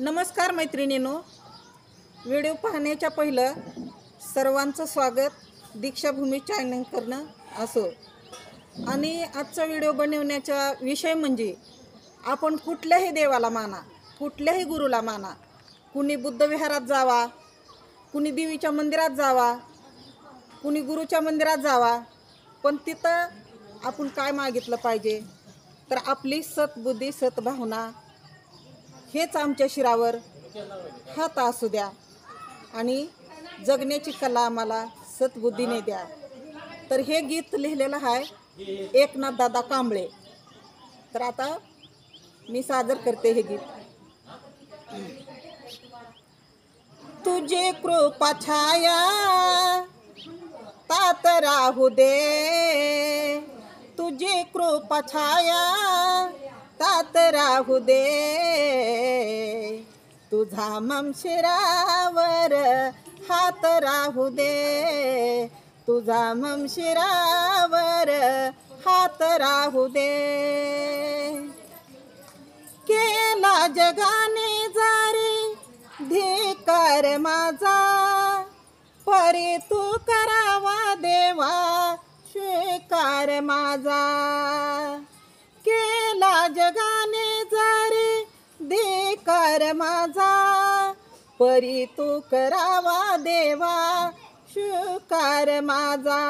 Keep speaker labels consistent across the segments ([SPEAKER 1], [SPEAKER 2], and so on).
[SPEAKER 1] नमस्कार मैत्रिणींनो, व्हिडिओ पाहण्याच्या पहिलं सर्वांचं स्वागत दीक्षाभूमी चॅनलकडनं असो. आणि आजचा व्हिडिओ बनवण्याचा विषय म्हणजे आपण कुठल्याही देवाला माना, कुठल्याही गुरुला माना, कुणी बुद्ध विहारात जावा, कुणी देवीच्या मंदिरात जावा, कुणी गुरुच्या मंदिरात जावा, पण तिथं आपण काय मागितलं पाहिजे तर आपली सतबुद्धी सतभावना हेच आमच्या शिरावर हात असू द्या आणि जगण्याची कला आम्हाला सतबुद्धीने द्या. तर हे गीत लिहिलेलं आहे एकनाथ दादा कांबळे. तर आता मी सादर करते हे गीत. तुझे कृपा छाया तात राहू दे, तुझे कृपा छाया तात राहू दे, तुझा ममशिरावर हात राहू दे, तुझा ममशिरावर हात राहू दे. केला जगाने जारी धिकार माझा, परी तू करावा देवा स्वीकार माझा. केला जगाने जारी धिकार माझा, परी तू करावा देवा स्वीकार माझा.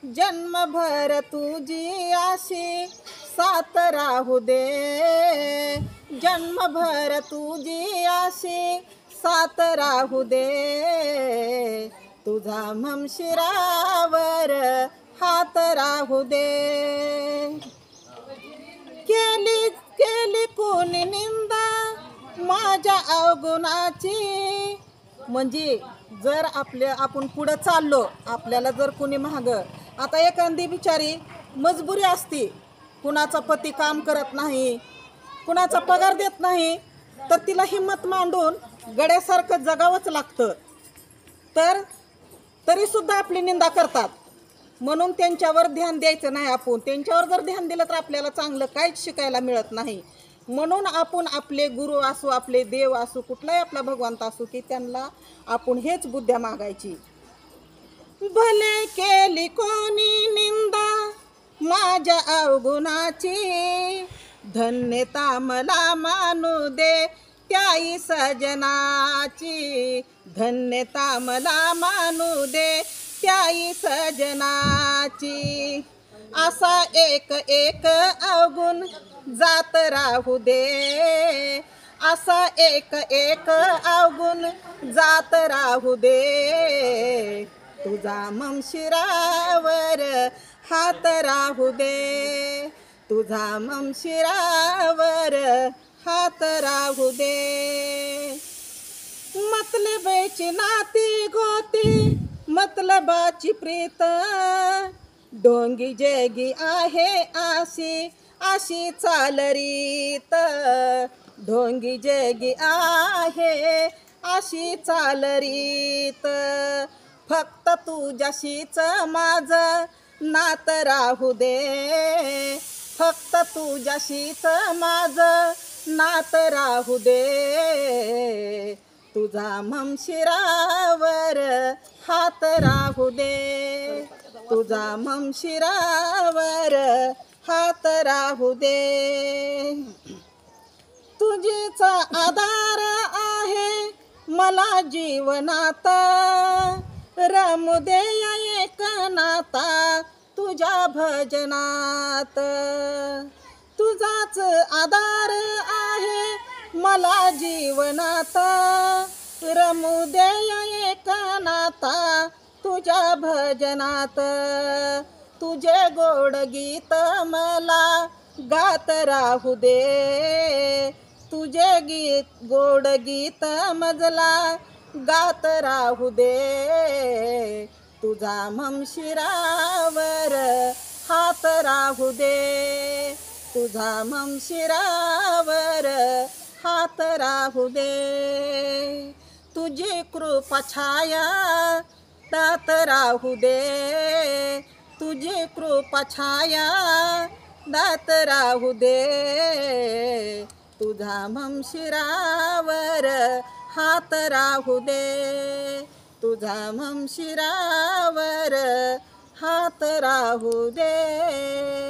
[SPEAKER 1] जन्मभर तुझी आशी साथ राहू दे, जन्मभर तुझी आशी साथ राहू दे, तुझा ममशिरावर हात राहू दे. केली केली कोणी निंदा माझ्या अवगुणाची, म्हणजे जर आपण पुढं चाललो, आपल्याला जर कोणी महाग, आता एखादी बिचारी मजबुरी असती, कुणाचा पती काम करत नाही, कुणाचा पगार देत नाही, तर तिला हिम्मत मांडून गड्यासारखं जगावंच लागतं. तर तरीसुद्धा आपली निंदा करतात, म्हणून त्यांच्यावर ध्यान द्यायचं नाही. आपण त्यांच्यावर जर ध्यान दिलं तर आपल्याला चांगलं काहीच शिकायला मिळत नाही. म्हणून आपण आपले गुरु असो, आपले देव असो, कुठलाही आपला भगवंत असो, की त्यांना आपण हेच बुद्ध्या मागायची. भले केली कोणी निंदा माझ्या अवगुणाची, धन्यता मला मानू दे त्याई सजनाची, धन्यता मला मानू दे त्याई सजनाची. असा एक एक अवगुण जात राहू दे, असा एक एक अवगुण जात राहू दे, तुझा ममशिरावर हात राहू दे, तुझा ममशिरावर हात राहू दे. मतलबाची नाती गोती मतलबाची प्रीत, ढोंगी जगी आहे अशी अशी चालरीत, ढोंगी जगी आहे अशी चालरीत. फक्त तुझ्याशीच माझं नात राहू दे, फक्त तुझ्याशीच माझं नात राहू दे, तुझा ममशिरावर हात राहू दे, तुझा ममशिरावर हात राहू दे. तुझीच आधार आहे मला जीवनात, रमू दे एक नाता तुझ्या भजनात. तुझाच आधार आहे मला जीवनात, रमू दे एक नाता तुझ्या भजनात. तुझे गोड गीत मला गात राहू दे, तुझे गोड गीत मजला गात राहू दे, तुझा ममशिरावर हात राहू दे, तुझा ममशिरावर हात राहू दे. तुझी कृपा छाया तात राहू दे, तुझी कृपा छाया दात राहू दे, तुझा ममशिरावर हात राहू दे, तुझा ममशिरावर हात राहू दे.